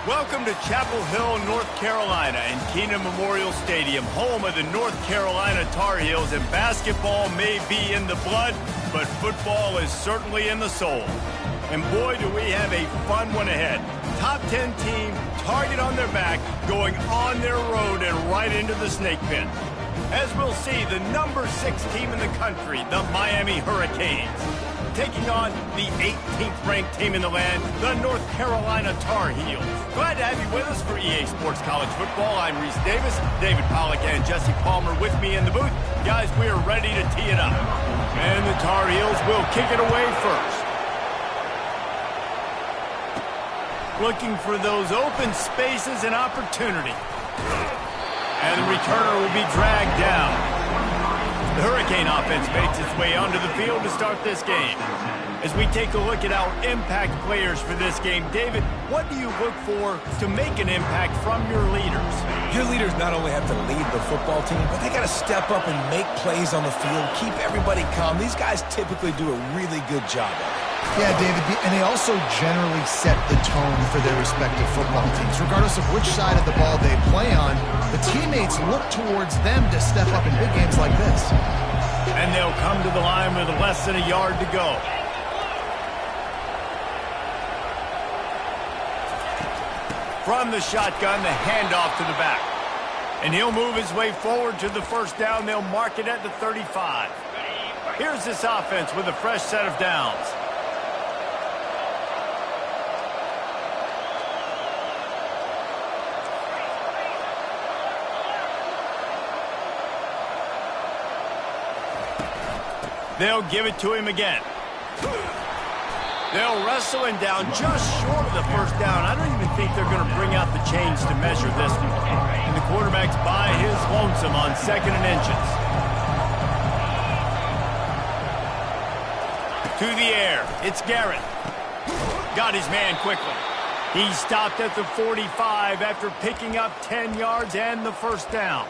Welcome to Chapel Hill, North Carolina, and Keenan Memorial Stadium, home of the North Carolina Tar Heels. And basketball may be in the blood, but football is certainly in the soul. And boy, do we have a fun one ahead. Top 10 team, target on their back, going on their road and right into the snake pit. As we'll see, the number 6 team in the country, the Miami Hurricanes, taking on the 18th ranked team in the land, the North Carolina Tar Heels. Glad to have you with us for EA Sports College Football. I'm Reese Davis, David Pollack and Jesse Palmer with me in the booth. Guys, we are ready to tee it up. And the Tar Heels will kick it away first. Looking for those open spaces and opportunity. And the returner will be dragged down. The Hurricane offense makes its way onto the field to start this game. As we take a look at our impact players for this game, David, what do you look for to make an impact from your leaders? Your leaders not only have to lead the football team, but they got to step up and make plays on the field, keep everybody calm. These guys typically do a really good job of it. Yeah, David, and they also generally set the tone for their respective football teams. Regardless of which side of the ball they play on, the teammates look towards them to step up in big games like this. And they'll come to the line with less than a yard to go. From the shotgun, the handoff to the back. And he'll move his way forward to the first down. They'll mark it at the 35. Here's this offense with a fresh set of downs. They'll give it to him again. They'll wrestle him down just short of the first down. I don't even think they're going to bring out the chains to measure this one. And the quarterback's by his lonesome on 2nd and inches. To the air. It's Garrett. Got his man quickly. He stopped at the 45 after picking up 10 yards and the first down.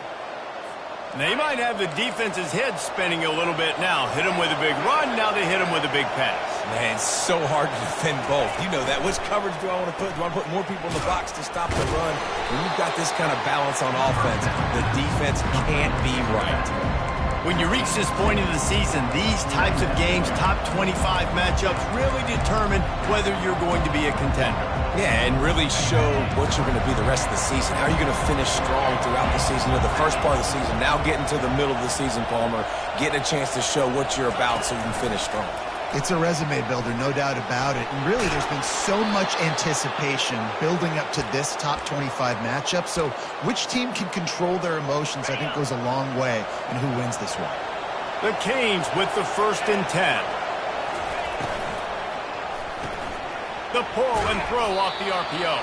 They might have the defense's head spinning a little bit now. Hit him with a big run, now they hit him with a big pass. Man, it's so hard to defend both. You know that. Which coverage do I want to put? Do I want to put more people in the box to stop the run? When you've got this kind of balance on offense, the defense can't be right. When you reach this point in the season, these types of games, top 25 matchups, really determine whether you're going to be a contender. Yeah, and really show what you're going to be the rest of the season. How are you going to finish strong throughout the season, or the first part of the season, now getting to the middle of the season, Palmer, getting a chance to show what you're about so you can finish strong. It's a resume builder, no doubt about it. And really, there's been so much anticipation building up to this top 25 matchup. So which team can control their emotions, I think, goes a long way in who wins this one. The Canes with the 1st and 10. The pull and throw off the RPO.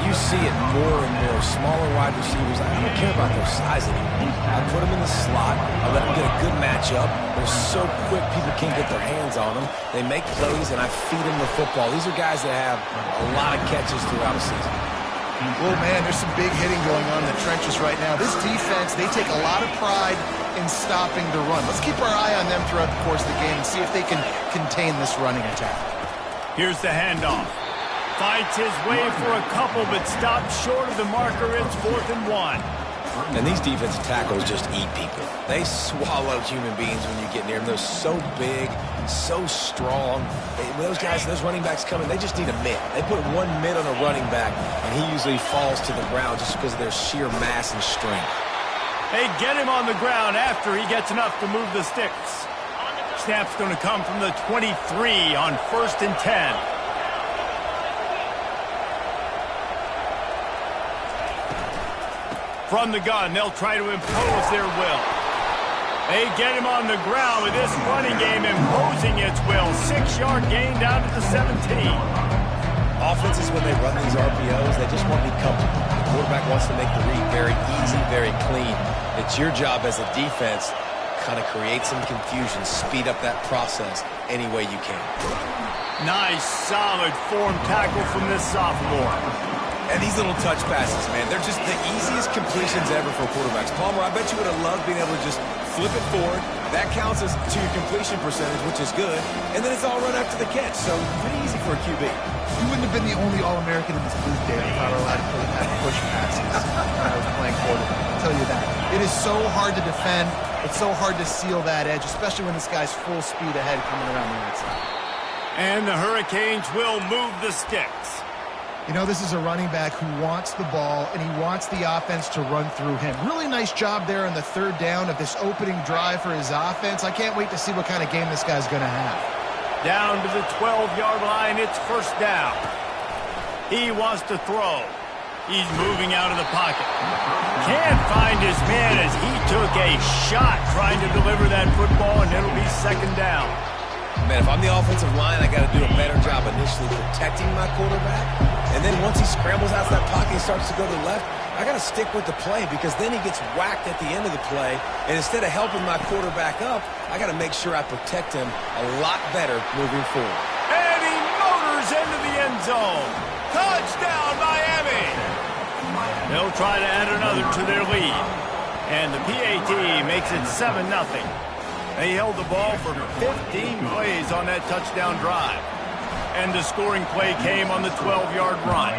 You see it more and more. Smaller wide receivers, I don't care about their size anymore. I put them in the slot. I let them get a good matchup. They're so quick, people can't get their hands on them. They make plays, and I feed them the football. These are guys that have a lot of catches throughout a season. Well, man, there's some big hitting going on in the trenches right now. This defense, they take a lot of pride in stopping the run. Let's keep our eye on them throughout the course of the game and see if they can contain this running attack. Here's the handoff. Fights his way for a couple, but stopped short of the marker. It's 4th and 1. And these defensive tackles just eat people. They swallow human beings when you get near them. They're so big, so strong. Those guys, those running backs coming, they just need a mitt. They put one mitt on a running back, and he usually falls to the ground just because of their sheer mass and strength. They get him on the ground after he gets enough to move the sticks. Snap's going to come from the 23 on 1st and 10. From the gun, they'll try to impose their will. They get him on the ground with this running game imposing its will. 6-yard gain down to the 17. Offenses, when they run these RPOs, they just want to be comfortable. The quarterback wants to make the read very easy, very clean. It's your job as a defense, kind of create some confusion, speed up that process any way you can. Nice, solid form tackle from this sophomore. And these little touch passes, man, they're just the easiest completions ever for quarterbacks. Palmer, I bet you would have loved being able to just flip it forward. That counts as to your completion percentage, which is good. And then it's all run after the catch, so pretty easy for a QB. You wouldn't have been the only All-American in this booth, Dave, if I were allowed to play that push passes when I was playing quarterback. I'll tell you that. It is so hard to defend. It's so hard to seal that edge, especially when this guy's full speed ahead coming around the outside. And the Hurricanes will move the sticks. You know, this is a running back who wants the ball, and he wants the offense to run through him. Really nice job there on the third down of this opening drive for his offense. I can't wait to see what kind of game this guy's going to have. Down to the 12-yard line, it's first down. He wants to throw. He's moving out of the pocket. Can't find his man as he took a shot trying to deliver that football, and it'll be second down. Man, if I'm the offensive line, I got to do a better job initially protecting my quarterback. And then once he scrambles out of that pocket and starts to go to the left, I got to stick with the play because then he gets whacked at the end of the play. And instead of helping my quarterback up, I got to make sure I protect him a lot better moving forward. And he motors into the end zone. Touchdown, Miami! They'll try to add another to their lead. And the PAT makes it 7-0. They held the ball for 15 plays on that touchdown drive. And the scoring play came on the 12-yard run.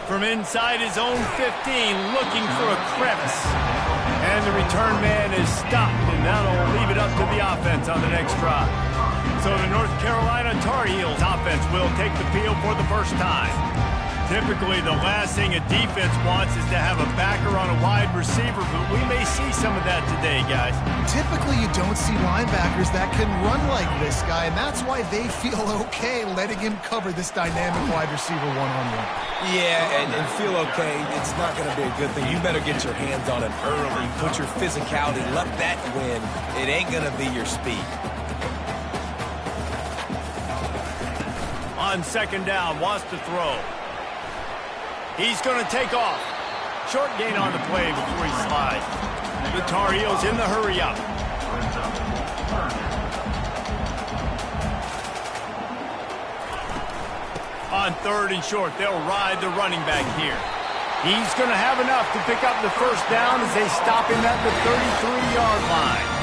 From inside his own 15, looking for a crevice. And the return man is stopped, and that'll leave it up to the offense on the next drive. So the North Carolina Tar Heels offense will take the field for the first time. Typically, the last thing a defense wants is to have a backer on a wide receiver, but we may see some of that today, guys. Typically, you don't see linebackers that can run like this guy, and that's why they feel okay letting him cover this dynamic wide receiver one-on-one. Yeah, and feel okay, it's not going to be a good thing. You better get your hands on him early, put your physicality, let that win. It ain't going to be your speed. On second down, wants to throw. He's going to take off. Short gain on the play before he slides. The Tar Heels in the hurry-up. On third and short, they'll ride the running back here. He's going to have enough to pick up the first down as they stop him at the 33-yard line.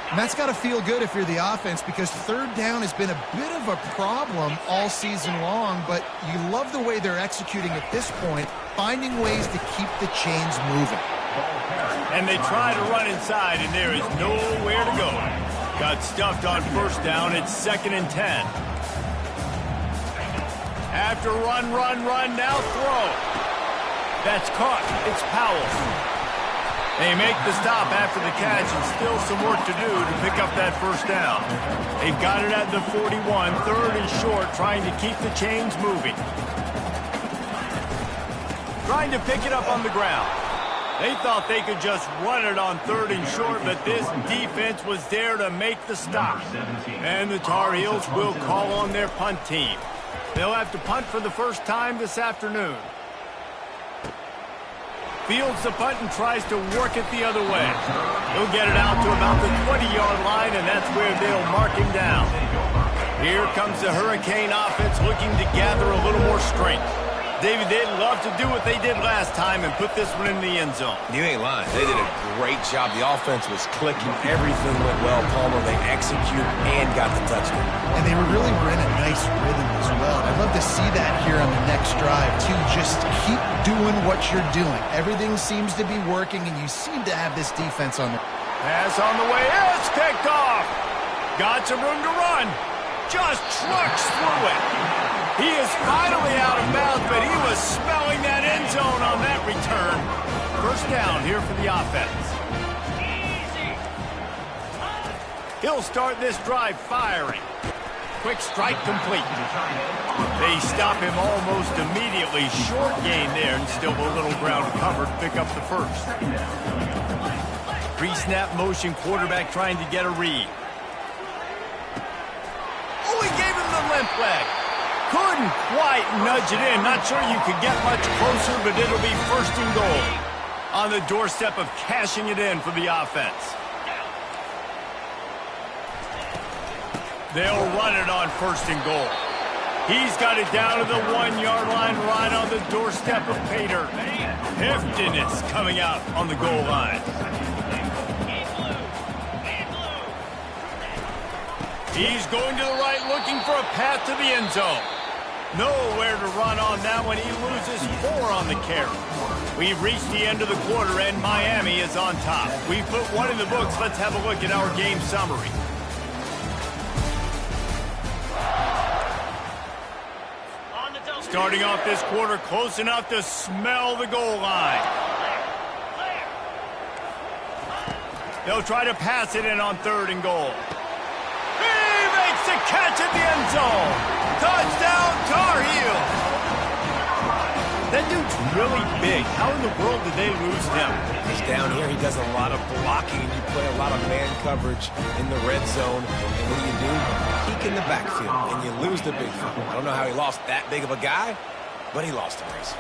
And that's got to feel good if you're the offense because third down has been a bit of a problem all season long, but you love the way they're executing at this point, finding ways to keep the chains moving. And they try to run inside, and there is nowhere to go. Got stuffed on first down. It's 2nd and 10. After run, now throw. That's caught. It's Powell. They make the stop after the catch and still some work to do to pick up that first down. They've got it at the 41, third and short, trying to keep the chains moving. Trying to pick it up on the ground. They thought they could just run it on third and short, but this defense was there to make the stop. And the Tar Heels will call on their punt team. They'll have to punt for the first time this afternoon. Fields the punt and tries to work it the other way. He'll get it out to about the 20-yard line, and that's where they'll mark him down. Here comes the Hurricane offense looking to gather a little more strength. David, they'd love to do what they did last time and put this one in the end zone. You ain't lying. They did a great job. The offense was clicking. Everything went well, Palmer. They executed and got the touchdown. And they were in a nice rhythm as well. I'd love to see that here on the next drive, too. Just keep doing what you're doing. Everything seems to be working, and you seem to have this defense on the... Pass on the way. It's picked off. Got some room to run. Just trucks through it. He is finally out of bounds, but he was smelling that end zone on that return. First down here for the offense. He'll start this drive firing. Quick strike complete. They stop him almost immediately. Short gain there, and still a little ground covered to pick up the first. Pre-snap motion, quarterback trying to get a read. Oh, he gave him the limp leg. Couldn't quite nudge it in. Not sure you could get much closer, but it'll be first and goal. On the doorstep of cashing it in for the offense. They'll run it on first and goal. He's got it down to the 1-yard line right on the doorstep of Pater. Heftiness coming out on the goal line. He's going to the right looking for a path to the end zone. Nowhere to run on that one. He loses 4 on the carry. We've reached the end of the quarter, and Miami is on top. We've put 1 in the books. Let's have a look at our game summary. Starting off this quarter, close enough to smell the goal line. They'll try to pass it in on 3rd and goal. He makes the catch at the end zone. Touchdown, Tar Heels. That dude's really big. How in the world did they lose him? He's down here. He does a lot of blocking. You play a lot of man coverage in the red zone. And what do? Peek in the backfield, and you lose the big fella. I don't know how he lost that big of a guy, but he lost the race.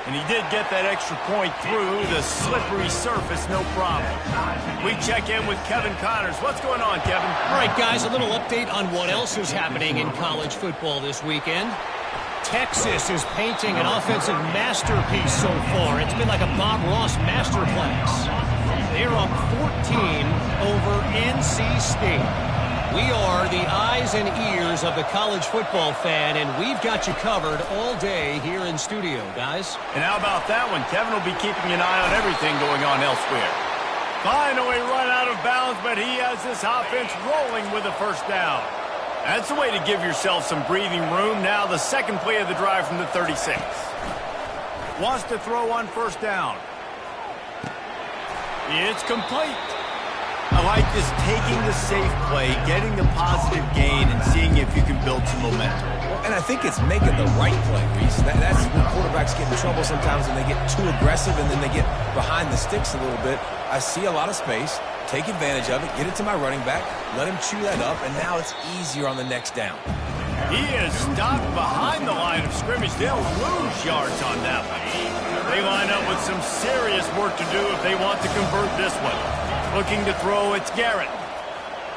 And he did get that extra point through the slippery surface, no problem. We check in with Kevin Connors. What's going on, Kevin? All right, guys, a little update on what else is happening in college football this weekend. Texas is painting an offensive masterpiece so far. It's been like a Bob Ross masterclass. They're up 14 over NC State. We are the eyes and ears of the college football fan, and we've got you covered all day here in studio, guys. And how about that one? Kevin will be keeping an eye on everything going on elsewhere. Finally run out of bounds, but he has this offense rolling with a first down. That's the way to give yourself some breathing room. Now the second play of the drive from the 36. Wants to throw on first down. It's complete. I like this, taking the safe play, getting the positive gain, and seeing if you can build some momentum. And I think it's making the right play, Reese. That's when quarterbacks get in trouble sometimes when they get too aggressive and then they get behind the sticks a little bit. I see a lot of space, take advantage of it, get it to my running back, let him chew that up, and now it's easier on the next down. He is stopped behind the line of scrimmage. They'll lose yards on that one. They line up with some serious work to do if they want to convert this one. Looking to throw, it's Garrett.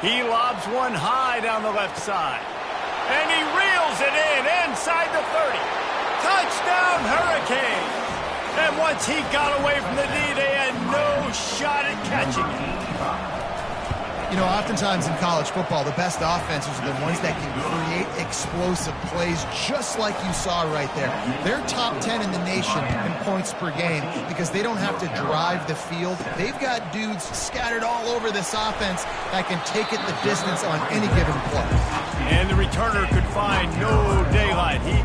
He lobs one high down the left side. And he reels it in inside the 30. Touchdown, Hurricane. And once he got away from the knee, they had no shot at catching it. You know, oftentimes in college football, the best offenses are the ones that can create explosive plays just like you saw right there. They're top 10 in the nation in points per game because they don't have to drive the field. They've got dudes scattered all over this offense that can take it the distance on any given play. And the returner could find no daylight. He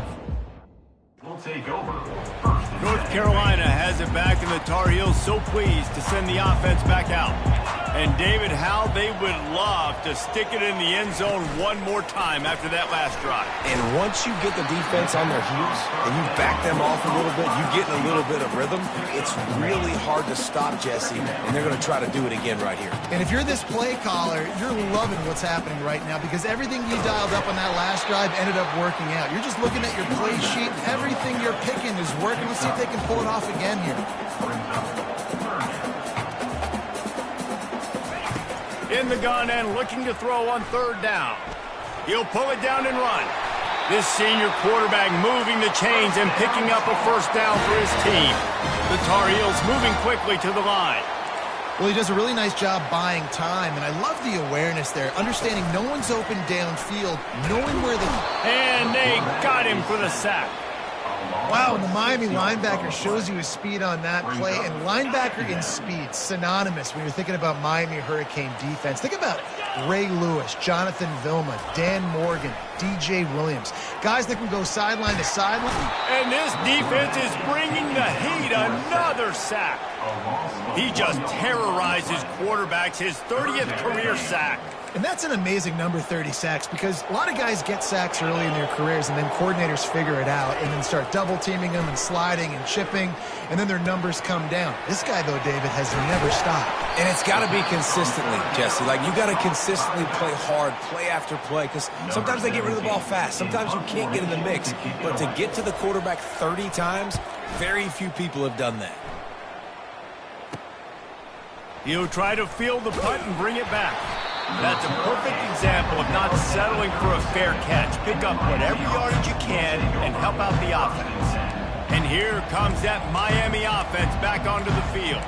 will take over. North Carolina has it back, and the Tar Heels so pleased to send the offense back out. And David, how they would love to stick it in the end zone one more time after that last drive. And once you get the defense on their heels and you back them off a little bit, you get in a little bit of rhythm, it's really hard to stop, Jesse, and they're going to try to do it again right here. And if you're this play caller, you're loving what's happening right now because everything you dialed up on that last drive ended up working out. You're just looking at your play sheet. Everything you're picking is working. Let's see if they can pull it off again here. In the gun and looking to throw on third down. He'll pull it down and run. This senior quarterback moving the chains and picking up a first down for his team. The Tar Heels moving quickly to the line. Well, he does a really nice job buying time, and I love the awareness there, understanding no one's open downfield, knowing where the... And they got him for the sack. Wow, and the Miami linebacker shows you his speed on that play, and linebacker in speed, synonymous when you're thinking about Miami Hurricane defense. Think about Ray Lewis, Jonathan Vilma, Dan Morgan, DJ Williams, guys that can go sideline to sideline. And this defense is bringing the heat, another sack. He just terrorizes quarterbacks, his 30th career sack. And that's an amazing number, 30 sacks, because a lot of guys get sacks early in their careers, and then coordinators figure it out and then start double-teaming them and sliding and chipping, and then their numbers come down. This guy, though, David, has never stopped. And it's got to be consistently, Jesse. Like, you got to consistently play hard, play after play, because sometimes they get rid of the ball fast. Sometimes you can't get in the mix. But to get to the quarterback 30 times, very few people have done that. He'll try to field the punt and bring it back. That's a perfect example of not settling for a fair catch. Pick up whatever yardage you can and help out the offense. And here comes that Miami offense back onto the field.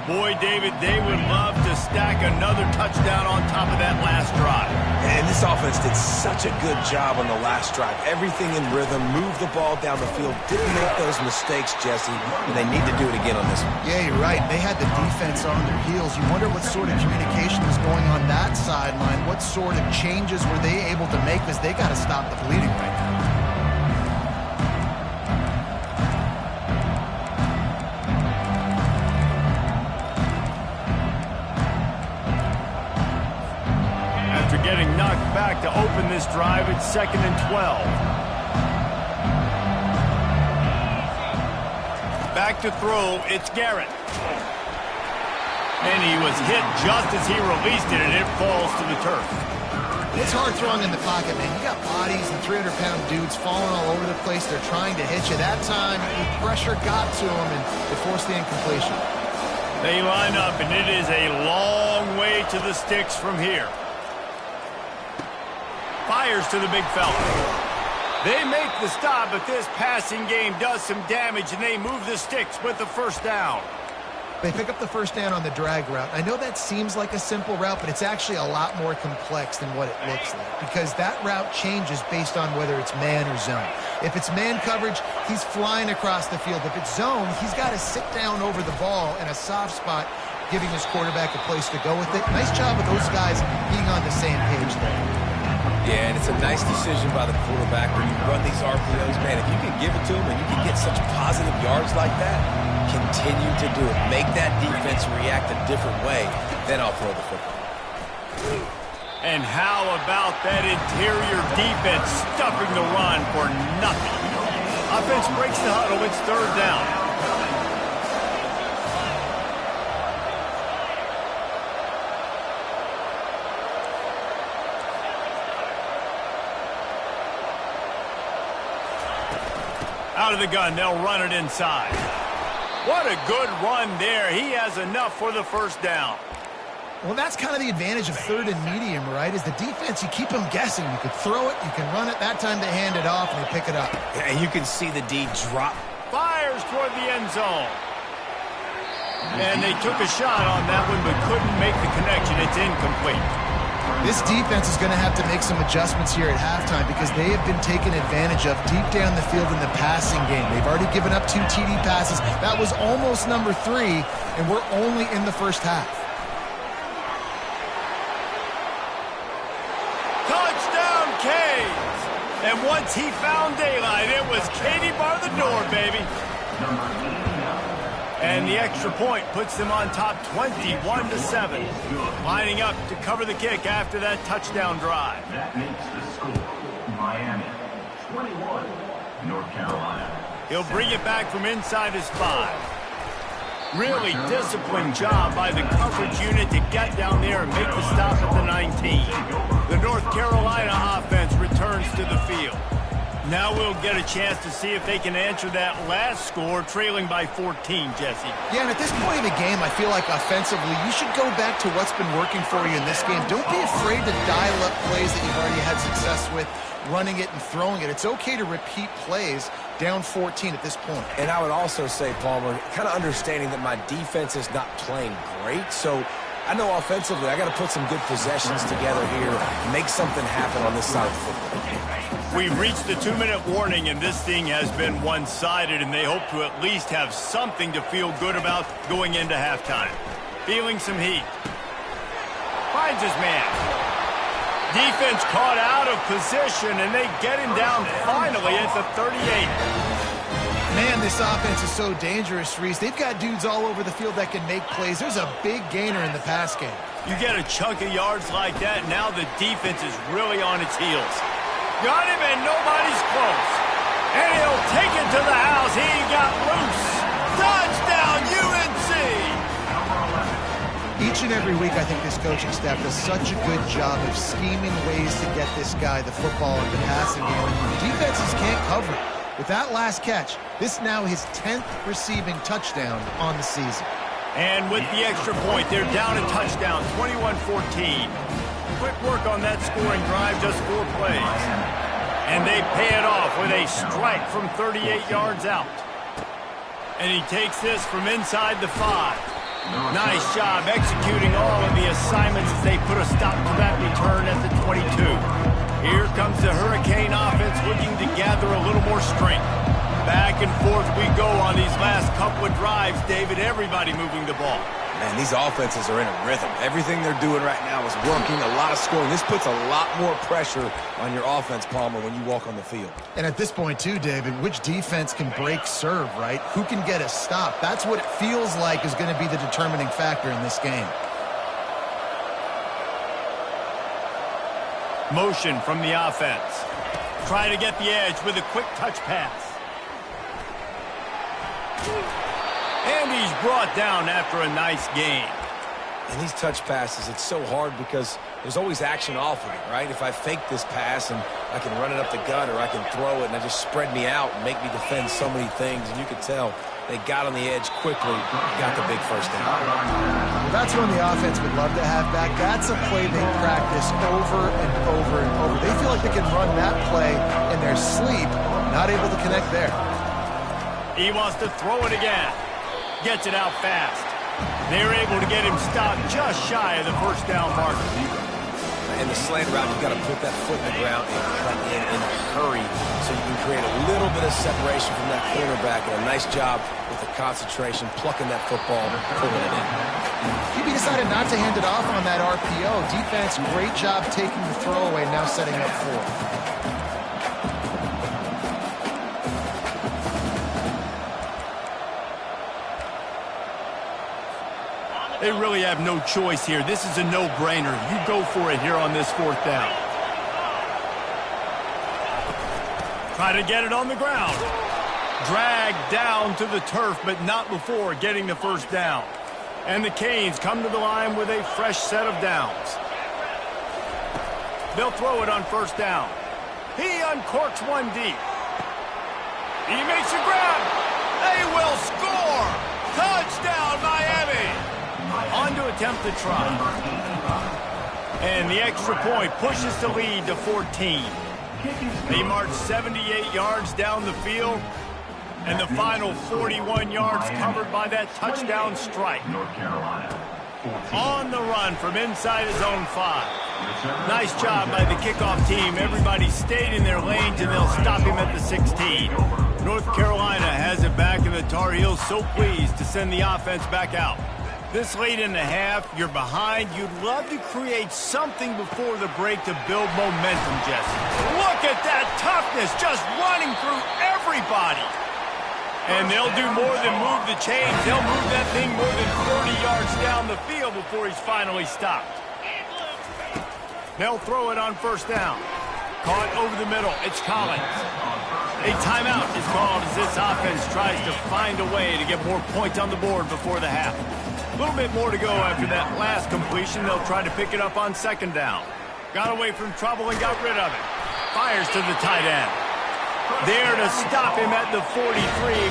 Boy, David, they would love to stack another touchdown on top of that last drive. And this offense did such a good job on the last drive. Everything in rhythm, moved the ball down the field, didn't make those mistakes, Jesse, and they need to do it again on this one. Yeah, you're right. They had the defense on their heels. You wonder what sort of communication was going on that sideline. What sort of changes were they able to make, because they got to stop the bleeding right now. Getting knocked back to open this drive. It's 2nd and 12. Back to throw. It's Garrett. And he was hit just as he released it, and it falls to the turf. It's hard throwing in the pocket, man. You got bodies and 300-pound dudes falling all over the place. They're trying to hit you. That time, the pressure got to him, and it forced the incompletion. They line up, and it is a long way to the sticks from here. Fires to the big fella. They make the stop, but this passing game does some damage, and they move the sticks with the first down. They pick up the first down on the drag route. I know that seems like a simple route, but it's actually a lot more complex than what it looks like, because that route changes based on whether it's man or zone. If it's man coverage, he's flying across the field. If it's zone, he's got to sit down over the ball in a soft spot, giving his quarterback a place to go with it. Nice job of those guys being on the same page there. Yeah, and it's a nice decision by the quarterback when you run these RPOs. Man, if you can give it to him and you can get such positive yards like that, continue to do it. Make that defense react a different way, then I'll throw the football. And how about that interior defense stuffing the run for nothing? Offense breaks the huddle. It's 3rd down. Out of the gun, they'll run it inside. What a good run there. He has enough for the first down. Well, that's kind of the advantage of 3rd and medium, right? Is the defense, you keep them guessing. You could throw it, you can run it. That time they hand it off and they pick it up. And you can see the D drop. Fires toward the end zone. And they took a shot on that one but couldn't make the connection. It's incomplete. This defense is going to have to make some adjustments here at halftime, because they have been taken advantage of deep down the field in the passing game. They've already given up 2 TD passes. That was almost number 3, and we're only in the first half. Touchdown, Canes! And once he found daylight, it was Katie bar the door, baby. And the extra point puts them on top 21-7. Lining up to cover the kick after that touchdown drive. That makes the score Miami 21, North Carolina. He'll bring it back from inside his 5. Really disciplined job by the coverage unit to get down there and make the stop at the 19. The North Carolina offense returns to the field. Now we'll get a chance to see if they can answer that last score, trailing by 14, Jesse. Yeah, and at this point in the game, I feel like offensively, you should go back to what's been working for you in this game. Don't be afraid to dial up plays that you've already had success with, running it and throwing it. It's okay to repeat plays down 14 at this point. And I would also say, Palmer, kind of understanding that my defense is not playing great, so I know offensively I got to put some good possessions together here, make something happen on this side of the football. We've reached the 2-minute warning, and this thing has been one-sided, and they hope to at least have something to feel good about going into halftime. Feeling some heat. Finds his man. Defense caught out of position, and they get him down finally at the 38. Man, this offense is so dangerous, Reese. They've got dudes all over the field that can make plays. There's a big gainer in the pass game. You get a chunk of yards like that, now the defense is really on its heels. Got him, and nobody's close. And he'll take it to the house. He got loose. Touchdown, UNC! Each and every week, I think this coaching staff does such a good job of scheming ways to get this guy the football in the passing game. And defenses can't cover it. With that last catch, this now his 10th receiving touchdown on the season. And with the extra point, they're down a touchdown, 21-14. Quick work on that scoring drive, just 4 plays. And they pay it off with a strike from 38 yards out. And he takes this from inside the 5. Nice job executing all of the assignments as they put a stop to that return at the 22. Here comes the Hurricane offense looking to gather a little more strength. Back and forth we go on these last couple of drives, David. Everybody moving the ball. Man, these offenses are in a rhythm. Everything they're doing right now is working, a lot of scoring. This puts a lot more pressure on your offense, Palmer, when you walk on the field. And at this point, too, David, which defense can break serve, right? Who can get a stop? That's what it feels like is going to be the determining factor in this game. Motion from the offense. Try to get the edge with a quick touch pass. And he's brought down after a nice gain. And these touch passes, it's so hard because there's always action off of it, right? If I fake this pass and I can run it up the gut or I can throw it and it just spread me out and make me defend so many things. And you can tell they got on the edge quickly, got the big first down. Well, that's one the offense would love to have back. That's a play they practice over and over and over. They feel like they can run that play in their sleep, not able to connect there. He wants to throw it again. Gets it out fast. They're able to get him stopped just shy of the first down marker. In the slant route, you've got to put that foot in the ground and cut in a hurry so you can create a little bit of separation from that cornerback. And a nice job with the concentration, plucking that football, pulling it in. QB decided not to hand it off on that RPO. Defense, great job taking the throwaway, now setting up 4. They really have no choice here. This is a no-brainer. You go for it here on this 4th down. Try to get it on the ground. Dragged down to the turf, but not before getting the first down. And the Canes come to the line with a fresh set of downs. They'll throw it on first down. He uncorks one deep. He makes a grab. They will score. Touchdown, Miami. On to attempt the try. And the extra point pushes the lead to 14. They march 78 yards down the field, and the final 41 yards covered by that touchdown strike. On the run from inside his own 5. Nice job by the kickoff team. Everybody stayed in their lanes, and they'll stop him at the 16. North Carolina has it back, and the Tar Heels so pleased to send the offense back out. This late in the half, you're behind. You'd love to create something before the break to build momentum, Jesse. Look at that toughness, just running through everybody. And they'll do more than move the chains. They'll move that thing more than 30 yards down the field before he's finally stopped. They'll throw it on first down. Caught over the middle. It's Collins. A timeout is called as this offense tries to find a way to get more points on the board before the half. A little bit more to go after that last completion. They'll try to pick it up on second down. Got away from trouble and got rid of it. Fires to the tight end. There to stop him at the 43,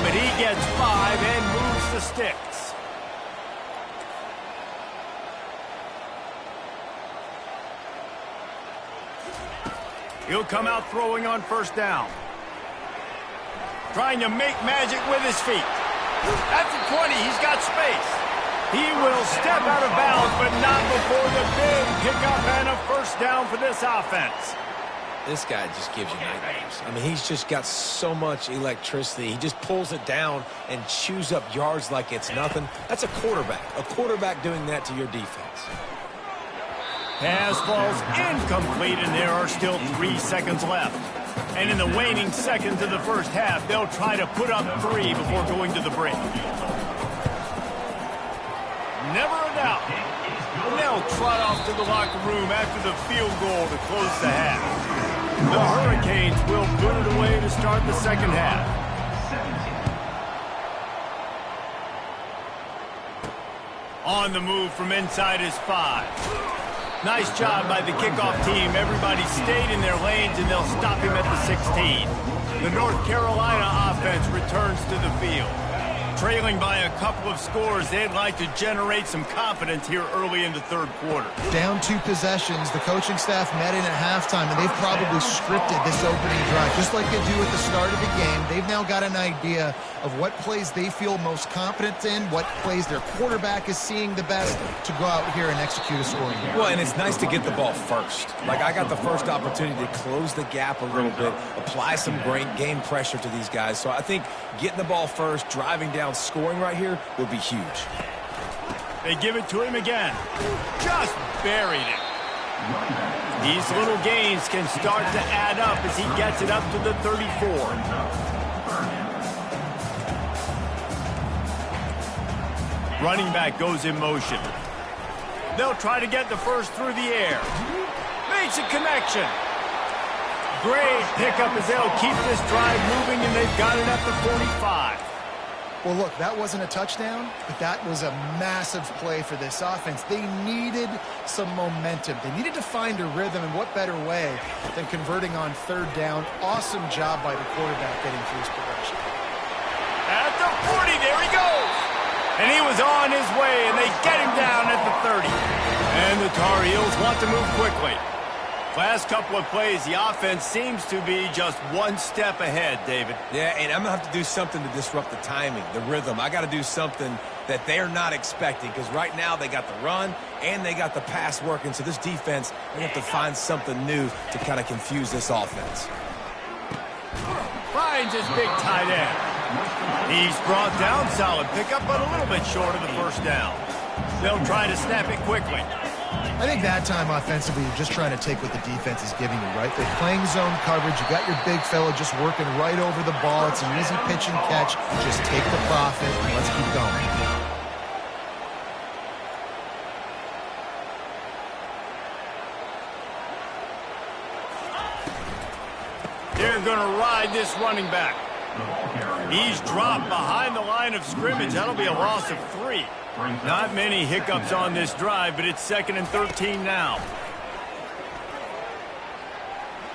but he gets 5 and moves the sticks. He'll come out throwing on first down. Trying to make magic with his feet. At the 20, he's got space. He will step out of bounds, but not before the big pickup and a first down for this offense. This guy just gives you nightmares. I mean, he's just got so much electricity. He just pulls it down and chews up yards like it's nothing. That's a quarterback doing that to your defense. Pass falls incomplete, and there are still 3 seconds left. And in the waning seconds of the first half, they'll try to put up 3 before going to the break. Never a doubt. And they'll trot off to the locker room after the field goal to close the half. The Hurricanes will boot it away to start the second half. On the move from inside his 5. Nice job by the kickoff team. Everybody stayed in their lanes, and they'll stop him at the 16. The North Carolina offense returns to the field. trailing by a couple of scores, they'd like to generate some confidence here early in the third quarter. Down 2 possessions, the coaching staff met in at halftime, and they've probably scripted this opening drive. Just like they do at the start of the game, they've now got an idea of what plays they feel most confident in, what plays their quarterback is seeing the best to go out here and execute a scoring drive. Well, and it's nice to get the ball first. Like, I got the first opportunity to close the gap a little bit, apply some great game pressure to these guys. So I think getting the ball first, driving down, scoring right here would be huge. They give it to him again. Just buried it. These little gains can start to add up as he gets it up to the 34. Running back goes in motion. They'll try to get the first through the air. Makes a connection. Great pickup as they'll keep this drive moving, and they've got it up to 45. Well, look, that wasn't a touchdown, but that was a massive play for this offense. They needed some momentum. They needed to find a rhythm, and what better way than converting on third down. Awesome job by the quarterback getting through his progression. At the 40, there he goes. And he was on his way, and they get him down at the 30. And the Tar Heels want to move quickly. Last couple of plays, the offense seems to be just one step ahead, David. Yeah, and I'm going to have to do something to disrupt the timing, the rhythm. I got to do something that they're not expecting, because right now they got the run and they got the pass working. So this defense, they have to find something new to kind of confuse this offense. Finds his big tight end. He's brought down, solid pickup, but a little bit short of the first down. They'll try to snap it quickly. I think that time offensively, you're just trying to take what the defense is giving you, right? They're playing zone coverage. You got your big fella just working right over the ball. It's an easy pitch and catch. Just take the profit and let's keep going. They're going to ride this running back. He's dropped behind the line of scrimmage. That'll be a loss of 3. Not many hiccups on this drive, but it's 2nd and 13 now.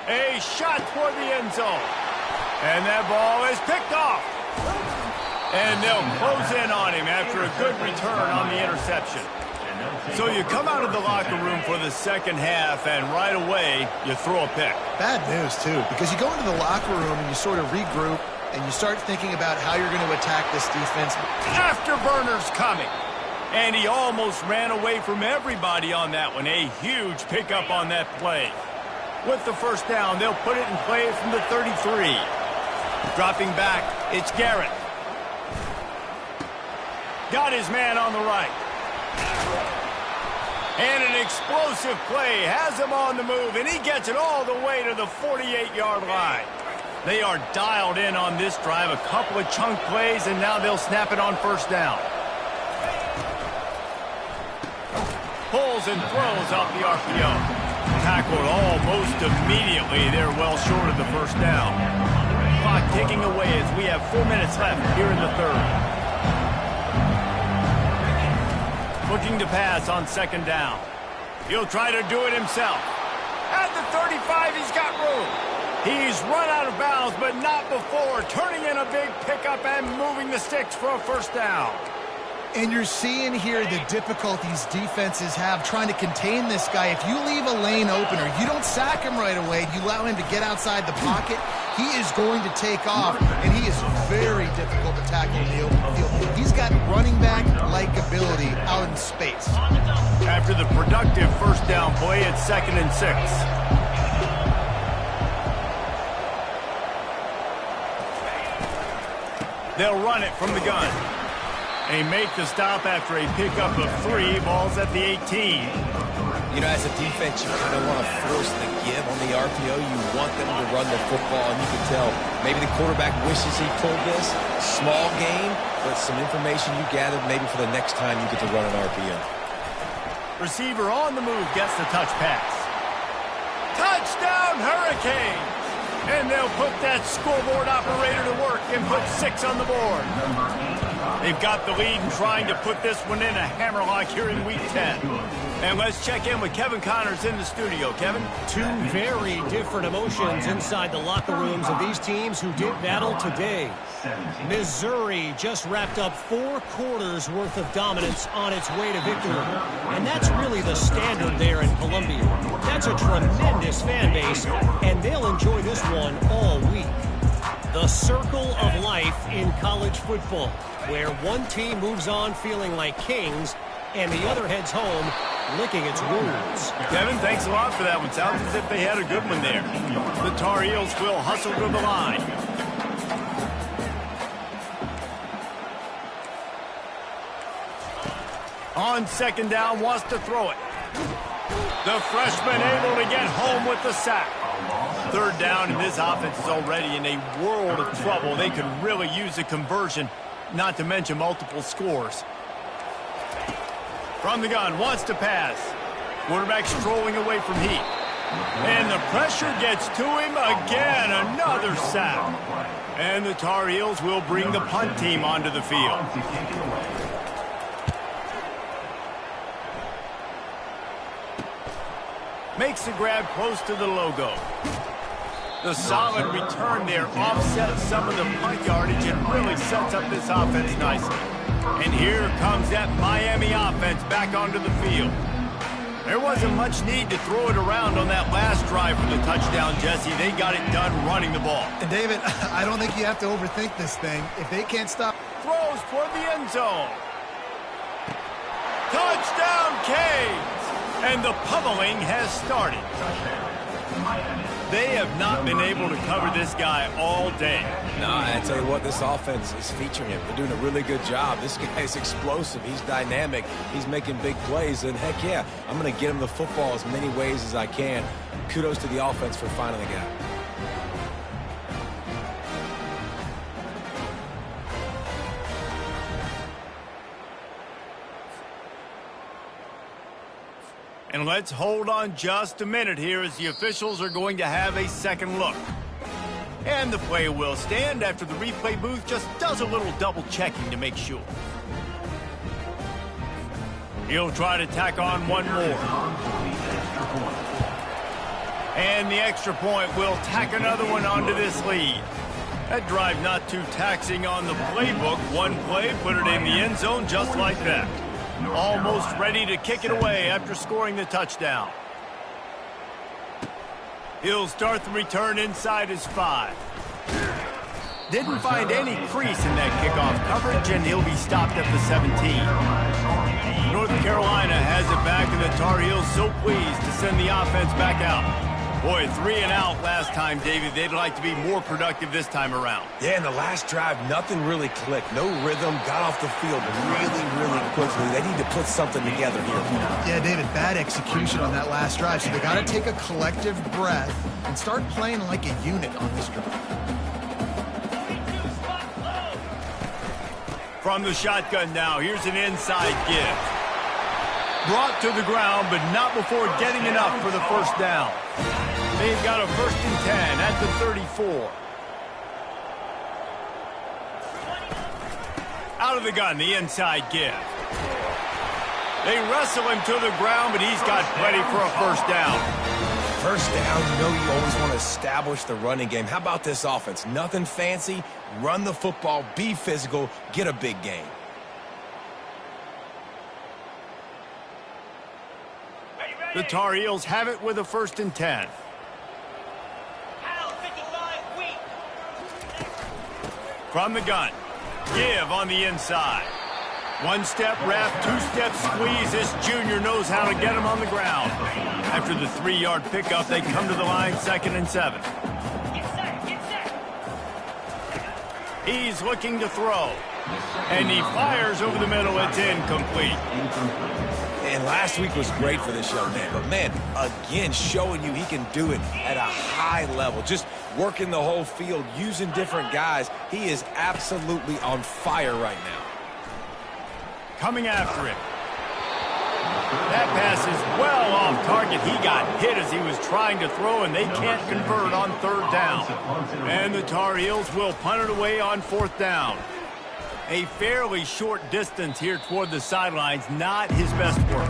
A shot toward the end zone. And that ball is picked off. And they'll close in on him after a good return on the interception. So you come out of the locker room for the second half, and right away, you throw a pick. Bad news, too, because you go into the locker room and you sort of regroup, and you start thinking about how you're going to attack this defense. Afterburner's coming. And he almost ran away from everybody on that one. A huge pickup on that play. With the first down, they'll put it in play from the 33. Dropping back, it's Garrett. Got his man on the right. And an explosive play has him on the move, and he gets it all the way to the 48-yard line. They are dialed in on this drive, a couple of chunk plays, and now they'll snap it on first down. Pulls and throws off the RPO. Tackled almost immediately. They're well short of the first down. Clock ticking away as we have 4 minutes left here in the third. Looking to pass on second down. He'll try to do it himself. At the 35, he's got room. He's run out of bounds, but not before turning in a big pickup and moving the sticks for a first down. And you're seeing here the difficulties defenses have trying to contain this guy. If you leave a lane open or you don't sack him right away, you allow him to get outside the pocket, he is going to take off, and he is very difficult to tackle in the open field. He's got running back-like ability out in space. After the productive first down play, it's 2nd and 6. They'll run it from the gun. They make the stop after a pickup of 3. Ball's at the 18. You know, as a defense, you kind of want to force the give on the RPO. You want them to run the football, and you can tell maybe the quarterback wishes he pulled this. Small gain, but some information you gathered maybe for the next time you get to run an RPO. Receiver on the move gets the touch pass. Touchdown, Hurricanes! And they'll put that scoreboard operator to work and put 6 on the board. They've got the lead and trying to put this one in a hammerlock here in Week 10. And let's check in with Kevin Connors in the studio. Kevin? Two very different emotions inside the locker rooms of these teams who did battle today. Missouri just wrapped up 4 quarters worth of dominance on its way to victory. And that's really the standard there in Columbia. That's a tremendous fan base, and they'll enjoy this one all week. The circle of life in college football, where one team moves on feeling like kings and the other heads home licking its wounds. Kevin, thanks a lot for that one. Sounds as if they had a good one there. The Tar Heels will hustle to the line. On second down, wants to throw it. The freshman able to get home with the sack. Third down, and this offense is already in a world of trouble. They could really use a conversion, not to mention multiple scores. From the gun, wants to pass. Quarterback strolling away from heat. And the pressure gets to him again. Another sack. And the Tar Heels will bring the punt team onto the field. Makes the grab close to the logo. The solid return there offsets some of the punt yardage and really sets up this offense nicely. And here comes that Miami offense back onto the field. There wasn't much need to throw it around on that last drive for the touchdown, Jesse. They got it done running the ball. And David, I don't think you have to overthink this thing. If they can't stop... Throws toward the end zone. Touchdown, Canes! And the pummeling has started. They have not been able to cover this guy all day. No, I tell you what, this offense is featuring him. They're doing a really good job. This guy's explosive. He's dynamic. He's making big plays. And heck yeah, I'm going to get him the football as many ways as I can. Kudos to the offense for finding the gap. And let's hold on just a minute here as the officials are going to have a second look. And the play will stand after the replay booth just does a little double checking to make sure. He'll try to tack on one more. And the extra point will tack another one onto this lead. That drive not too taxing on the playbook. One play, put it in the end zone just like that. Almost ready to kick it away after scoring the touchdown. He'll start the return inside his 5. Didn't find any crease in that kickoff coverage, and he'll be stopped at the 17. North Carolina has it back, and the Tar Heels so pleased to send the offense back out. Boy, 3 and out last time, David. They'd like to be more productive this time around. Yeah, in the last drive, nothing really clicked. No rhythm, got off the field really quickly. They need to put something together here. Yeah, David, bad execution on that last drive. So they got to take a collective breath and start playing like a unit on this drive. From the shotgun now, here's an inside give. Brought to the ground, but not before getting enough for the first down. They've got a 1st and 10 at the 34. Out of the gun, the inside give. They wrestle him to the ground, but he's got plenty for a first down. First down, you know you always want to establish the running game. How about this offense? Nothing fancy. Run the football, be physical, get a big gain. The Tar Heels have it with a 1st and 10. From the gun, give on the inside. 1-step wrap, 2-step squeeze. This junior knows how to get him on the ground. After the 3-yard pickup, they come to the line 2nd and 7. He's looking to throw. And he fires over the middle. It's incomplete. And last week was great for this young man. But, man, again, showing you he can do it at a high level. Just working the whole field, using different guys. He is absolutely on fire right now. Coming after him. That pass is well off target. He got hit as he was trying to throw, and they can't convert on 3rd down. And the Tar Heels will punt it away on 4th down. A fairly short distance here toward the sidelines, not his best work.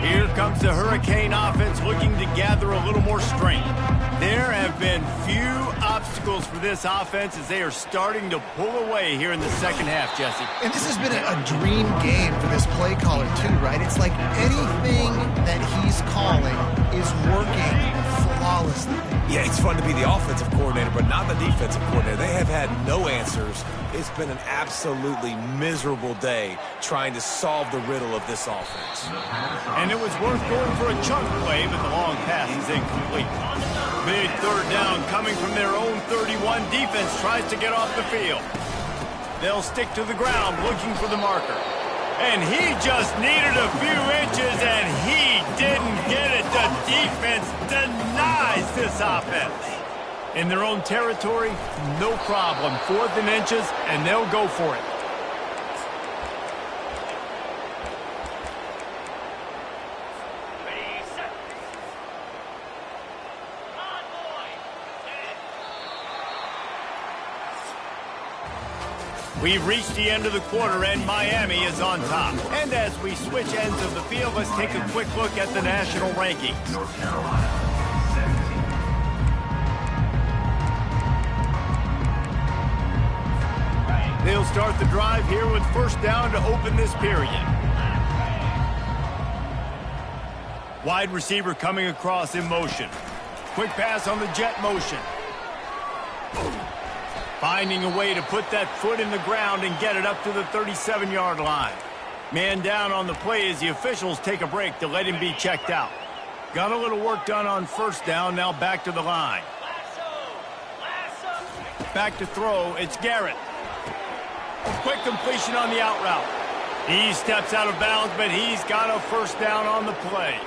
Here comes the Hurricane offense looking to gather a little more strength. There have been few obstacles for this offense as they are starting to pull away here in the second half, Jesse. And this has been a dream game for this play caller too, right? It's like anything that he's calling is working flawlessly. Yeah, it's fun to be the offensive coordinator, but not the defensive coordinator. They have had no answers. It's been an absolutely miserable day trying to solve the riddle of this offense. And it was worth going for a chunk play, but the long pass is incomplete. Big third down coming from their own 31. Defense tries to get off the field. They'll stick to the ground looking for the marker. And he just needed a few inches, and he didn't get it. The defense denies this offense. In their own territory, no problem. 4th and inches, and they'll go for it. We've reached the end of the quarter, and Miami is on top. And as we switch ends of the field, let's take a quick look at the national rankings. North Carolina, 17. They'll start the drive here with first down to open this period. Wide receiver coming across in motion. Quick pass on the jet motion. Finding a way to put that foot in the ground and get it up to the 37-yard line. Man down on the play as the officials take a break to let him be checked out. Got a little work done on first down, now back to the line. Back to throw, it's Garrett. Quick completion on the out route. He steps out of bounds, but he's got a first down on the play.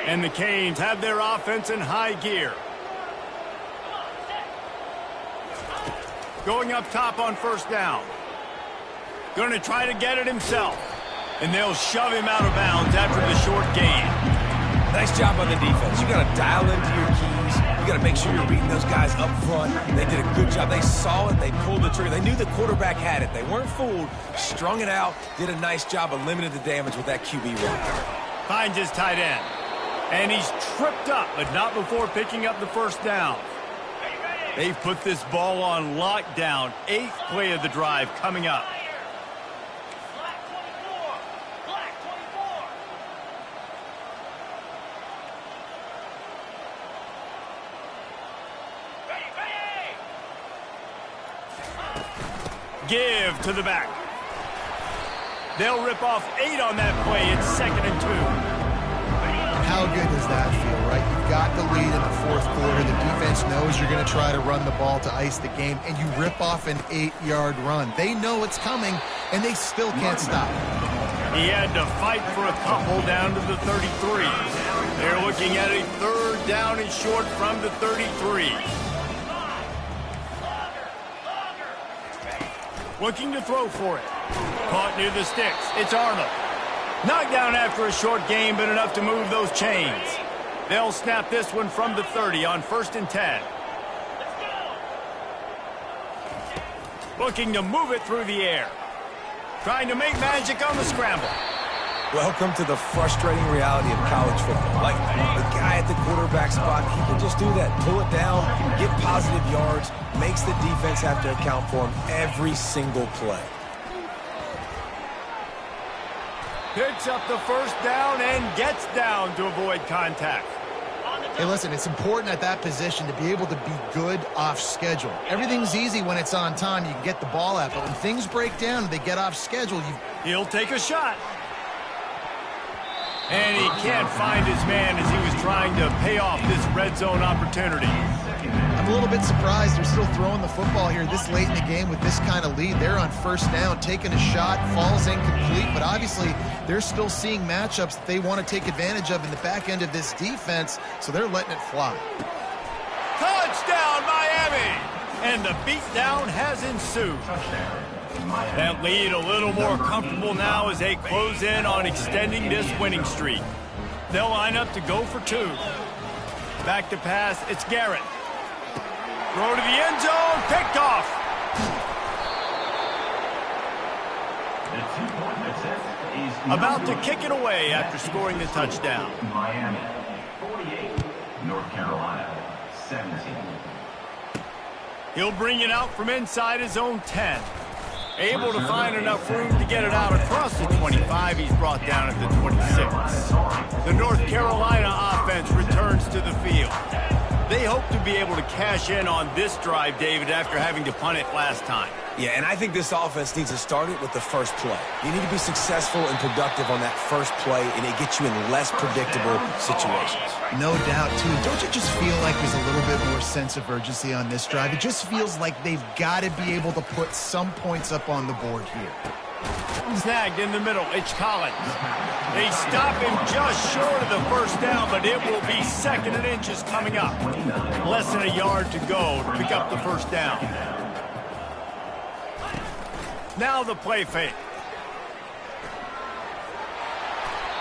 And the Canes have their offense in high gear. Going up top on first down. Going to try to get it himself. And they'll shove him out of bounds after the short gain. Nice job on the defense. You got to dial into your keys. You got to make sure you're reading those guys up front. They did a good job. They saw it. They pulled the trigger. They knew the quarterback had it. They weren't fooled. Strung it out. Did a nice job of limiting the damage with that QB run. Finds his tight end. And he's tripped up, but not before picking up the first down. They've put this ball on lockdown. 8th play of the drive coming up. Give to the back. They'll rip off 8 on that play. It's 2nd and 2. How good does that feel, right? You've got the lead in the 4th quarter. The defense knows you're going to try to run the ball to ice the game, and you rip off an 8-yard run. They know it's coming, and they still can't stop it. He had to fight for a couple down to the 33. They're looking at a 3rd down and short from the 33. Looking to throw for it. Caught near the sticks. It's Arnold. Knocked down after a short gain, but enough to move those chains. They'll snap this one from the 30 on 1st and 10. Looking to move it through the air. Trying to make magic on the scramble. Welcome to the frustrating reality of college football. Like, the guy at the quarterback spot, he can just do that. Pull it down, get positive yards, makes the defense have to account for him every single play. Picks up the first down and gets down to avoid contact. Hey, listen, it's important at that position to be able to be good off schedule. Everything's easy when it's on time. You can get the ball out, but when things break down and they get off schedule, He'll take a shot. And he can't find his man as he was trying to pay off this red zone opportunity. I'm a little bit surprised they're still throwing the football here this late in the game with this kind of lead. They're on first down, taking a shot, falls incomplete, but obviously they're still seeing matchups that they want to take advantage of in the back end of this defense, so they're letting it fly. Touchdown, Miami! And the beatdown has ensued. That lead a little more comfortable now as they close in on extending this winning streak. They'll line up to go for 2. Back to pass, it's Garrett. Throw to the end zone, picked off. The 2-point assist is About to kick it away after scoring the touchdown. Miami 48, North Carolina 17. He'll bring it out from inside his own 10. Able to find enough room to get it out across the 25. He's brought down at the 26. The North Carolina offense returns to the field. They hope to be able to cash in on this drive, David, after having to punt it last time. Yeah, and I think this offense needs to start it with the first play. You need to be successful and productive on that first play, and it gets you in less predictable situations. No doubt, too. Don't you just feel like there's a little bit more sense of urgency on this drive? It just feels like they've got to be able to put some points up on the board here. Snagged in the middle. It's Collins. They stop him just short of the first down, but it will be 2nd and inches coming up. Less than a yard to go to pick up the first down. Now the play fake.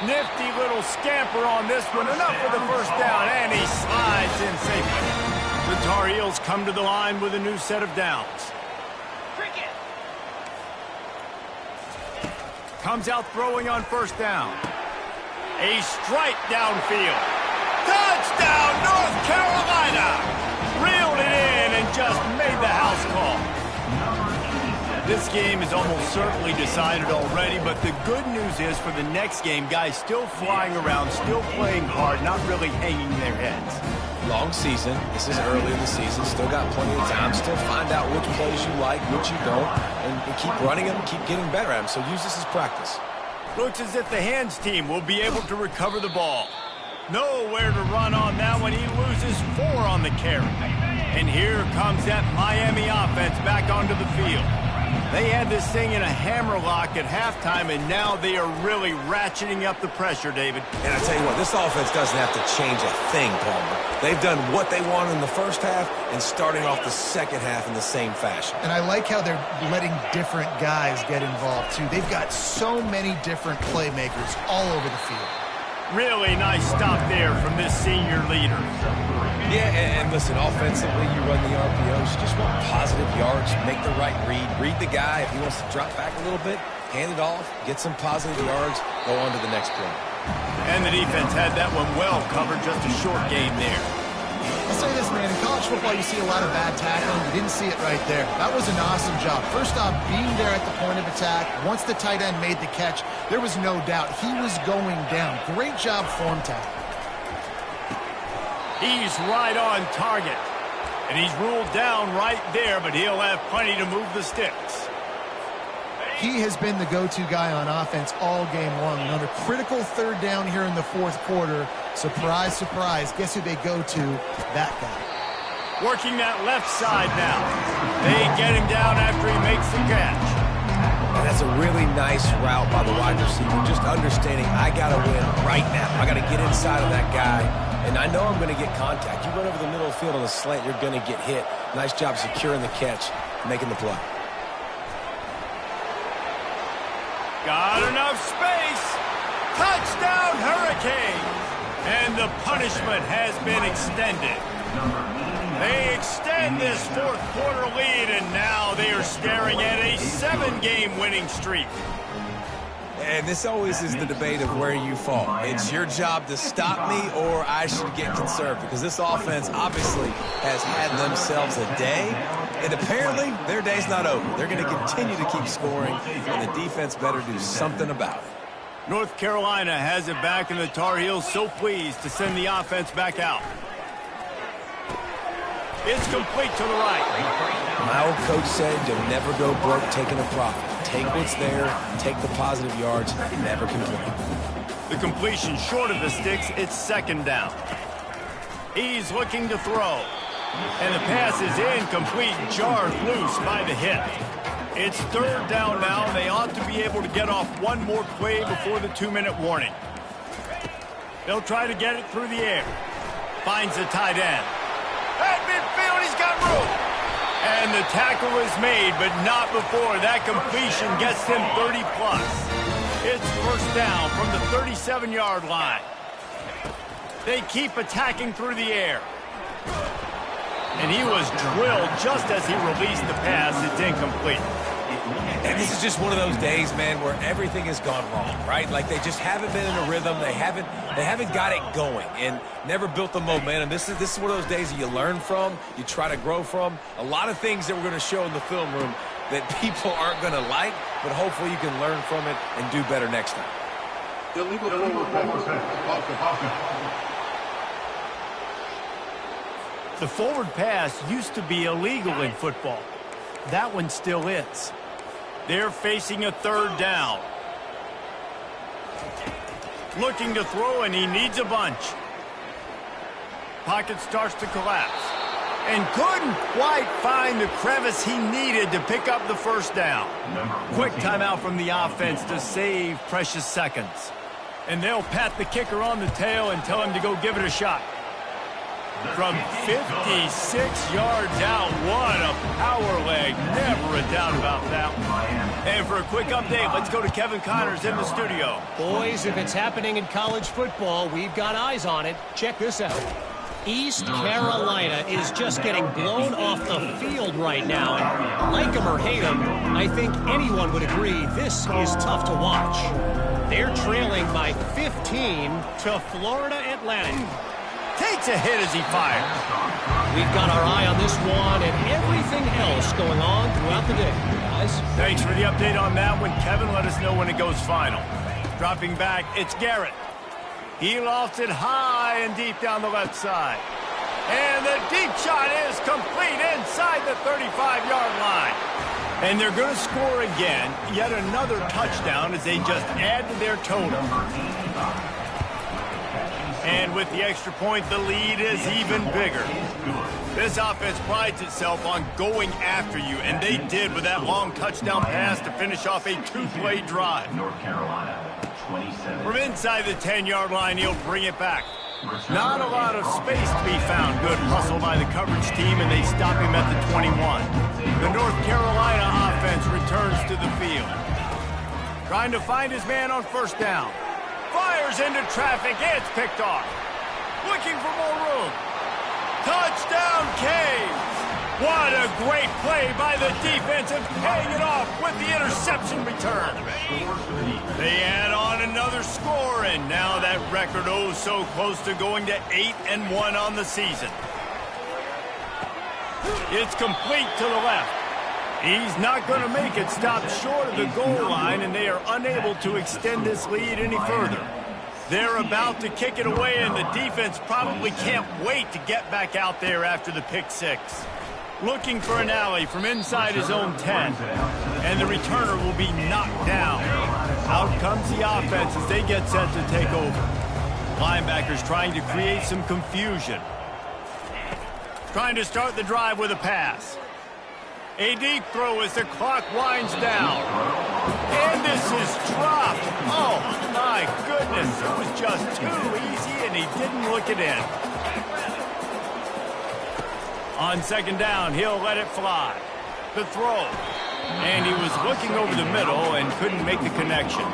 Nifty little scamper on this one. Enough for the first down, and he slides in safely. The Tar Heels come to the line with a new set of downs. Comes out throwing on first down. A strike downfield. Touchdown, North Carolina! Reeled it in and just made the house call. This game is almost certainly decided already, but the good news is for the next game, guys still flying around, still playing hard, not really hanging their heads. Long season. This is early in the season. Still got plenty of time. Still find out which plays you like, which you don't, and keep running them, keep getting better at them. So use this as practice. Looks as if the hands team will be able to recover the ball. Nowhere to run on that one. He loses 4 on the carry. And here comes that Miami offense back onto the field. They had this thing in a hammerlock at halftime, and now they are really ratcheting up the pressure, David. And I tell you what, this offense doesn't have to change a thing, Palmer. They've done what they wanted in the first half and starting off the second half in the same fashion. And I like how they're letting different guys get involved, too. They've got so many different playmakers all over the field. Really nice stop there from this senior leader. Yeah, and listen, offensively, you run the RPOs. You just want positive yards, make the right read the guy. If he wants to drop back a little bit, hand it off, get some positive yards, go on to the next play. And the defense had that one well covered, just a short gain there. I'll say this, man. In college football, you see a lot of bad tackling. You didn't see it right there. That was an awesome job. First off, being there at the point of attack. Once the tight end made the catch, there was no doubt he was going down. Great job form tackle. He's right on target. And he's ruled down right there, but he'll have plenty to move the sticks. He has been the go-to guy on offense all game long. And on a critical 3rd down here in the 4th quarter, surprise, surprise, guess who they go to? That guy. Working that left side now. They get him down after he makes the catch. And that's a really nice route by the wide receiver. Just understanding I got to win right now. I got to get inside of that guy. And I know I'm going to get contact. You run over the middle of the field on a slant, you're going to get hit. Nice job securing the catch, making the play. Got enough space. Touchdown, Hurricanes. And the punishment has been extended. They extend this 4th quarter lead, and now they are staring at a 7-game winning streak. And this always is the debate of where you fall. It's your job to stop me or I should get conservative, because this offense obviously has had themselves a day, and apparently their day's not over. They're going to continue to keep scoring, and the defense better do something about it. North Carolina has it back, and the Tar Heels so pleased to send the offense back out. It's complete to the right. My old coach said you'll never go broke taking a profit. Take what's there, take the positive yards, and never complain. The completion short of the sticks, it's 2nd down. He's looking to throw. And the pass is incomplete, jarred loose by the hit. It's 3rd down now. They ought to be able to get off one more play before the 2-minute warning. They'll try to get it through the air. Finds the tight end. At midfield, he's got room. And the tackle is made, but not before that completion gets them 30+. It's 1st down from the 37-yard line. They keep attacking through the air. And he was drilled just as he released the pass. It's incomplete. And this is just one of those days, man, where everything has gone wrong, right? Like they just haven't been in a rhythm. They haven't got it going and never built the momentum. This is one of those days that you learn from, you try to grow from. A lot of things that we're going to show in the film room that people aren't going to like, but hopefully you can learn from it and do better next time. Illegal forward pass. The forward pass used to be illegal in football. That one still is. They're facing a third down. Looking to throw, and he needs a bunch. Pocket starts to collapse. And couldn't quite find the crevice he needed to pick up the first down. Quick timeout from the offense to save precious seconds. And they'll pat the kicker on the tail and tell him to go give it a shot. From 56 yards out, what a power leg. Never a doubt about that one. And for a quick update, let's go to Kevin Connors in the studio. Boys, if it's happening in college football, we've got eyes on it. Check this out. East Carolina is just getting blown off the field right now. And like them or hate them, I think anyone would agree this is tough to watch. They're trailing by 15 to Florida Atlantic. Takes a hit as he fires. We've got our eye on this one and everything else going on throughout the day, guys. Thanks for the update on that one, Kevin. Let us know when it goes final. Dropping back, it's Garrett. He lofts it high and deep down the left side. And the deep shot is complete inside the 35-yard line. And they're going to score again. Yet another touchdown as they just add to their total. And with the extra point, the lead is even bigger. This offense prides itself on going after you, and they did with that long touchdown pass to finish off a two-play drive. North Carolina, 27. From inside the 10-yard line, he'll bring it back. Not a lot of space to be found. Good hustle by the coverage team, and they stop him at the 21. The North Carolina offense returns to the field. Trying to find his man on first down. Fires into traffic. It's picked off. Looking for more room. Touchdown, Canes. What a great play by the defense and paying it off with the interception return. They add on another score, and now that record oh so close to going to 8-1 on the season. It's complete to the left. He's not going to make it. Stop short of the goal line, and they are unable to extend this lead any further. They're about to kick it away, and the defense probably can't wait to get back out there after the pick six. Looking for an alley from inside his own 10, and the returner will be knocked down. Out comes the offense as they get set to take over. Linebackers trying to create some confusion. Trying to start the drive with a pass. A deep throw as the clock winds down. And this is dropped. Oh, my goodness. It was just too easy, and he didn't look it in. On second down, he'll let it fly. The throw. And he was looking over the middle and couldn't make the connection.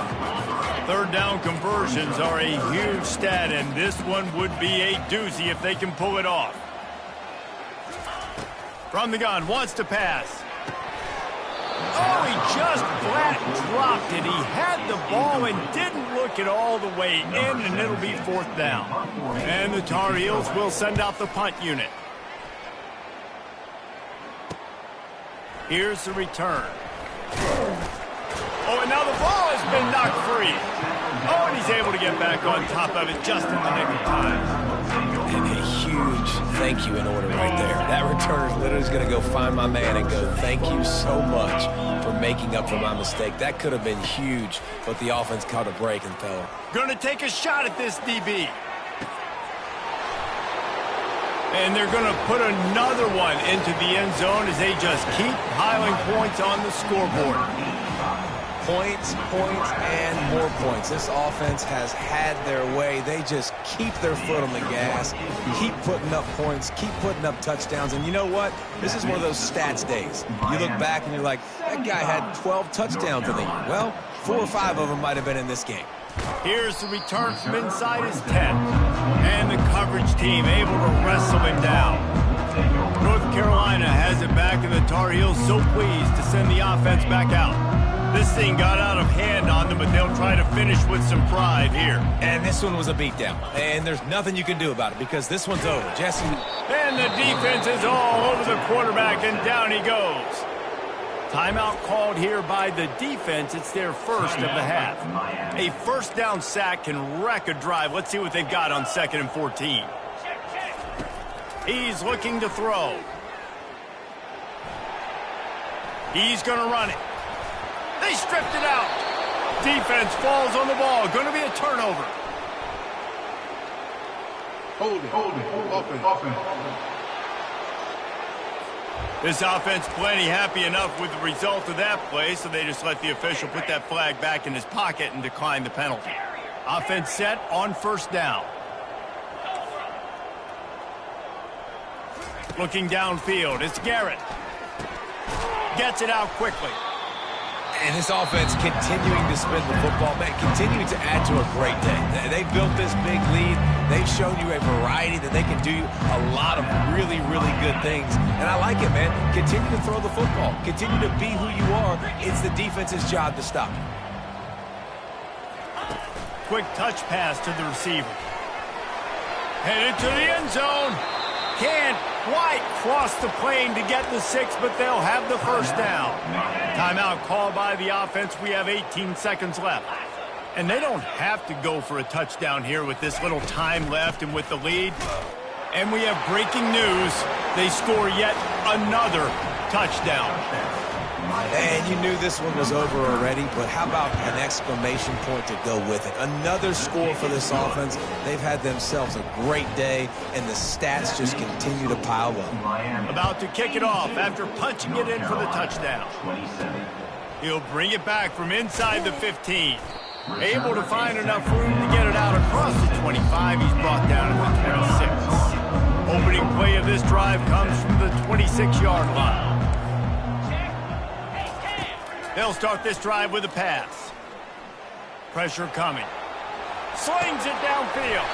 Third down conversions are a huge stat, and this one would be a doozy if they can pull it off. From the gun, wants to pass. Oh, he just flat dropped it. He had the ball and didn't look it all the way in, and it'll be fourth down. And the Tar Heels will send out the punt unit. Here's the return. Oh, and now the ball has been knocked free. Oh, and he's able to get back on top of it just in the nick of time. And a huge thank you in order right there. That returner literally is going to go find my man and go, thank you so much for making up for my mistake. That could have been huge, but the offense caught a break and fell. Going to take a shot at this DB. And they're going to put another one into the end zone as they just keep piling points on the scoreboard. Points, points, and more points. This offense has had their way. They just keep their foot on the gas, keep putting up points, keep putting up touchdowns. And you know what? This is one of those stats days. You look back and you're like, that guy had 12 touchdowns in the year. Well, 4 or 5 of them might have been in this game. Here's the return from inside his 10. And the coverage team able to wrestle him down. North Carolina Carolina has it back, and the Tar Heels so pleased to send the offense back out. This thing got out of hand on them, but they'll try to finish with some pride here. And this one was a beatdown. And there's nothing you can do about it because this one's over. Jesse. And the defense is all over the quarterback, and down he goes. Timeout called here by the defense. It's their first of the half. A first down sack can wreck a drive. Let's see what they've got on 2nd and 14. He's looking to throw. He's going to run it. They stripped it out. Defense falls on the ball. Going to be a turnover. Hold it. Offense. This offense plenty happy enough with the result of that play, so they just let the official put that flag back in his pocket and decline the penalty. Offense set on first down. Looking downfield, it's Garrett. Gets it out quickly. And this offense continuing to spin the football, man, continuing to add to a great day. They built this big lead. They've shown you a variety that they can do a lot of really, really good things. And I like it, man. Continue to throw the football. Continue to be who you are. It's the defense's job to stop. Quick touch pass to the receiver. Headed to the end zone. Can't quite cross the plane to get the 6, but they'll have the first down. Timeout called by the offense. We have 18 seconds left. And they don't have to go for a touchdown here with this little time left and with the lead. And we have breaking news. They score yet another touchdown. And you knew this one was over already, but how about an exclamation point to go with it? Another score for this offense. They've had themselves a great day, and the stats just continue to pile up. About to kick it off after punching it in for the touchdown. He'll bring it back from inside the 15. Able to find enough room to get it out across the 25. He's brought down at the 26. Opening play of this drive comes from the 26-yard line. They'll start this drive with a pass. Pressure coming. Slings it downfield.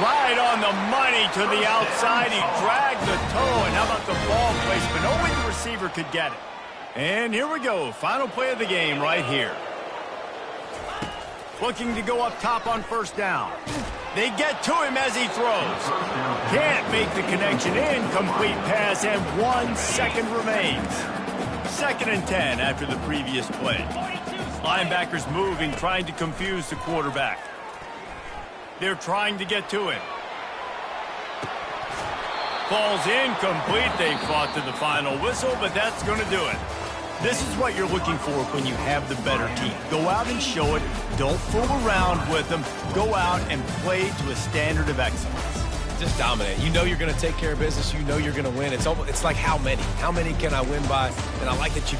Right on the money to the outside. He dragged the toe. And how about the ball placement? Only the receiver could get it. And here we go. Final play of the game right here. Looking to go up top on first down. They get to him as he throws. Can't make the connection. Incomplete pass, and 1 second remains. 2nd and 10 after the previous play. Linebackers moving, trying to confuse the quarterback. They're trying to get to him. Ball's incomplete. They fought to the final whistle, but that's going to do it. This is what you're looking for when you have the better team. Go out and show it. Don't fool around with them. Go out and play to a standard of excellence. Just dominate. You know you're going to take care of business. You know you're going to win. It's like how many? How many can I win by? And I like that you